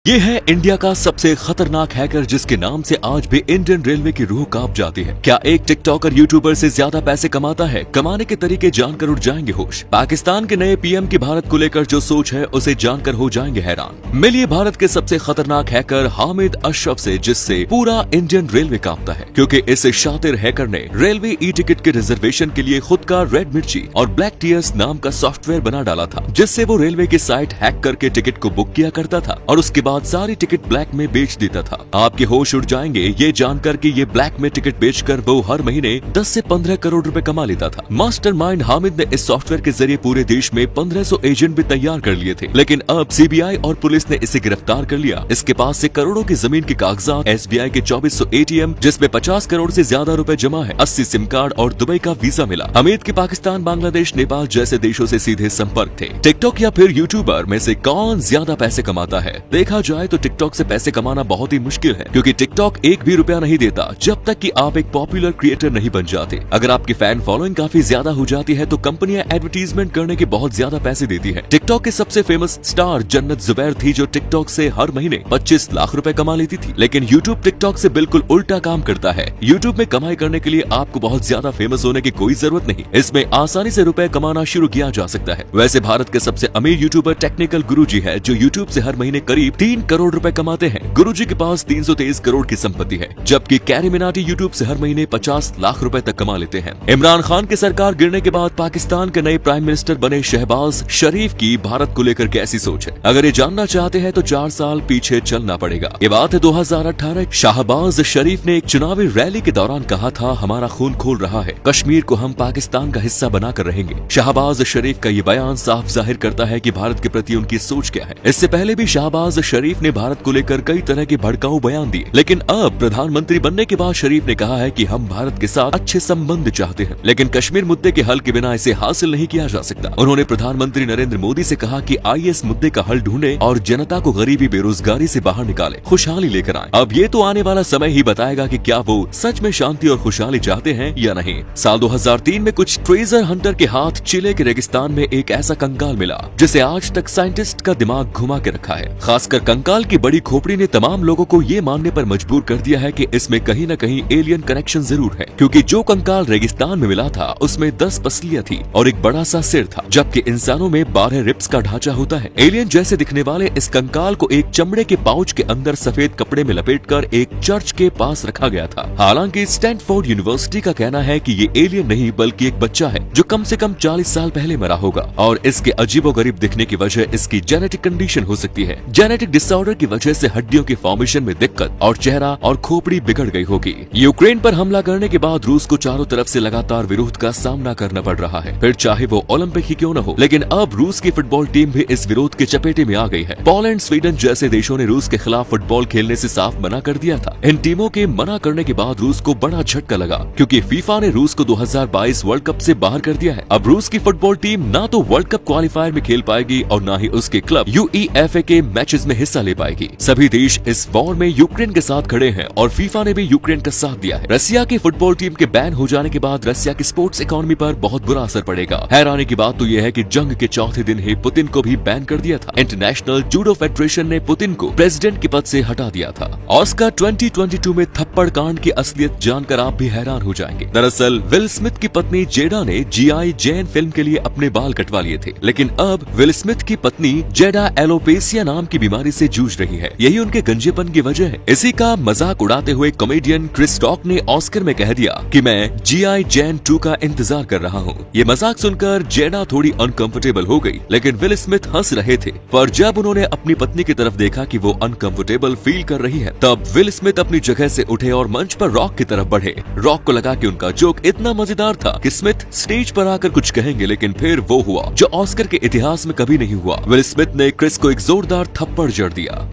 ये है इंडिया का सबसे खतरनाक हैकर जिसके नाम से आज भी इंडियन रेलवे की रूह कांप जाती है। क्या एक टिकटॉकर यूट्यूबर से ज्यादा पैसे कमाता है? कमाने के तरीके जानकर उठ जाएंगे होश। पाकिस्तान के नए पीएम की भारत को लेकर जो सोच है उसे जानकर हो जाएंगे हैरान। मिलिए भारत के सबसे खतरनाक हैकर हामिद अशरफ से, जिससे पूरा इंडियन रेलवे कांपता है, क्योंकि इस शातिर हैकर ने रेलवे ई टिकट के रिजर्वेशन के लिए खुद का रेड मिर्ची और ब्लैक टीयर्स नाम का सॉफ्टवेयर बना डाला था, जिससे वो रेलवे की साइट हैक करके टिकट को बुक किया करता था और उसके बाद सारी टिकट ब्लैक में बेच देता था। आपके होश उड़ जाएंगे ये जानकर कि ये ब्लैक में टिकट बेचकर वो हर महीने 10 से 15 करोड़ रुपए कमा लेता था। मास्टरमाइंड हामिद ने इस सॉफ्टवेयर के जरिए पूरे देश में 1500 एजेंट भी तैयार कर लिए थे, लेकिन अब सीबीआई और पुलिस ने इसे गिरफ्तार कर लिया। इसके पास से करोड़ों की जमीन के कागजात, एसबीआई के 2400 एटीएम जिसमें 50 करोड़ से ज्यादा रुपए जमा है, 80 सिम कार्ड और दुबई का वीजा मिला। हामिद के पाकिस्तान, बांग्लादेश, नेपाल जैसे देशों से सीधे संपर्क थे। टिकटॉक या फिर यूट्यूबर में से कौन ज्यादा पैसे कमाता है? देखा जाए तो टिकटॉक से पैसे कमाना बहुत ही मुश्किल है, क्योंकि टिकटॉक एक भी रुपया नहीं देता जब तक कि आप एक पॉपुलर क्रिएटर नहीं बन जाते। अगर आपकी फैन फॉलोइंग काफी ज्यादा हो जाती है तो कंपनियां एडवर्टीजमेंट करने के बहुत ज्यादा पैसे देती है। टिकटॉक के सबसे फेमस स्टार जन्नत जुबैर थी, जो टिकटॉक से हर महीने 25 लाख रुपए कमा लेती थी। लेकिन यूट्यूब टिकटॉक से बिल्कुल उल्टा काम करता है। यूट्यूब में कमाई करने के लिए आपको बहुत ज्यादा फेमस होने की कोई जरूरत नहीं, इसमें आसानी से रुपए कमाना शुरू किया जा सकता है। वैसे भारत के सबसे अमीर यूट्यूबर टेक्निकल गुरुजी है, जो यूट्यूब से हर महीने करीब 3 करोड़ रुपए कमाते हैं। गुरुजी के पास 323 करोड़ की संपत्ति है, जबकि कैरी मिनाटी यूट्यूब से हर महीने 50 लाख रुपए तक कमा लेते हैं। इमरान खान की सरकार गिरने के बाद पाकिस्तान के नए प्राइम मिनिस्टर बने शहबाज शरीफ की भारत को लेकर कैसी सोच है? अगर ये जानना चाहते हैं तो 4 साल पीछे चलना पड़ेगा। ये बात है 2018। शहबाज शरीफ ने एक चुनावी रैली के दौरान कहा था, हमारा खून खोल रहा है, कश्मीर को हम पाकिस्तान का हिस्सा बनाकर रहेंगे। शहबाज शरीफ का ये बयान साफ जाहिर करता है कि भारत के प्रति उनकी सोच क्या है। इससे पहले भी शहबाज शरीफ ने भारत को लेकर कई तरह के भड़काऊ बयान दिए, लेकिन अब प्रधानमंत्री बनने के बाद शरीफ ने कहा है कि हम भारत के साथ अच्छे संबंध चाहते हैं, लेकिन कश्मीर मुद्दे के हल के बिना इसे हासिल नहीं किया जा सकता। उन्होंने प्रधानमंत्री नरेंद्र मोदी से कहा कि आइए इस मुद्दे का हल ढूंढे और जनता को गरीबी, बेरोजगारी से बाहर निकाले, खुशहाली लेकर आए। अब ये तो आने वाला समय ही बताएगा कि क्या वो सच में शांति और खुशहाली चाहते हैं या नहीं। साल 2003 में कुछ ट्रेजर हंटर के हाथ चिले के रेगिस्तान में एक ऐसा कंकाल मिला जिसे आज तक साइंटिस्ट का दिमाग घुमा के रखा है। खासकर कंकाल की बड़ी खोपड़ी ने तमाम लोगों को ये मानने पर मजबूर कर दिया है कि इसमें कहीं न कहीं एलियन कनेक्शन जरूर है, क्योंकि जो कंकाल रेगिस्तान में मिला था उसमें 10 पसलियां थी और एक बड़ा सा सिर था, जबकि इंसानों में 12 रिब्स का ढांचा होता है। एलियन जैसे दिखने वाले इस कंकाल को एक चमड़े के पाउच के अंदर सफेद कपड़े में लपेटकर एक चर्च के पास रखा गया था। हालांकि स्टैनफोर्ड यूनिवर्सिटी का कहना है कि ये एलियन नहीं बल्कि एक बच्चा है जो कम से कम 40 साल पहले मरा होगा, और इसके अजीबोगरीब दिखने की वजह इसकी जेनेटिक कंडीशन हो सकती है। जेनेटिक डिसऑर्डर की वजह से हड्डियों की फॉर्मेशन में दिक्कत और चेहरा और खोपड़ी बिगड़ गई होगी। यूक्रेन पर हमला करने के बाद रूस को चारों तरफ से लगातार विरोध का सामना करना पड़ रहा है, फिर चाहे वो ओलंपिक ही क्यों न हो। लेकिन अब रूस की फुटबॉल टीम भी इस विरोध के चपेटे में आ गई है। पोलैंड, स्वीडन जैसे देशों ने रूस के खिलाफ फुटबॉल खेलने से साफ मना कर दिया था। इन टीमों के मना करने के बाद रूस को बड़ा झटका लगा, क्योंकि फीफा ने रूस को 2022 वर्ल्ड कप से बाहर कर दिया है। अब रूस की फुटबॉल टीम ना तो वर्ल्ड कप क्वालिफायर में खेल पाएगी और ना ही उसके क्लब यूईएफए के मैचेस में हिस्सा ले पाएगी। सभी देश इस वॉर में यूक्रेन के साथ खड़े हैं और फीफा ने भी यूक्रेन का साथ दिया है। रसिया की फुटबॉल टीम के बैन हो जाने के बाद रसिया की स्पोर्ट्स इकोनॉमी पर बहुत बुरा असर पड़ेगा। हैरानी की बात तो यह है कि जंग के चौथे दिन ही पुतिन को भी बैन कर दिया था। इंटरनेशनल जूडो फेडरेशन ने पुतिन को प्रेसिडेंट के पद से हटा दिया था। ऑस्कर 2022 में थप्पड़ कांड की असलियत जानकर आप भी हैरान हो जाएंगे। दरअसल विल स्मिथ की पत्नी जेडा ने जीआई जैन फिल्म के लिए अपने बाल कटवा लिए थे, लेकिन अब विल स्मिथ की पत्नी जेडा एलोपेसिया नाम की बीमारी से जूझ रही है। यही उनके गंजेपन की वजह है। इसी का मजाक उड़ाते हुए कॉमेडियन क्रिस रॉक ने ऑस्कर में कह दिया कि मैं जीआई जैन 2 का इंतजार कर रहा हूँ। ये मजाक सुनकर जेडा थोड़ी अनकंफर्टेबल हो गई, लेकिन विल स्मिथ हंस रहे थे। पर जब उन्होंने अपनी पत्नी की तरफ देखा कि वो अनकंफर्टेबल फील कर रही है, तब विल स्मिथ अपनी जगह से उठे और मंच पर रॉक की तरफ बढ़े। रॉक को लगा कि उनका जोक इतना मजेदार था कि स्मिथ स्टेज पर आकर कुछ कहेंगे, लेकिन फिर वो हुआ जो ऑस्कर के इतिहास में कभी नहीं हुआ। विल स्मिथ ने क्रिस को एक जोरदार थप्पड़ जड़ दिया।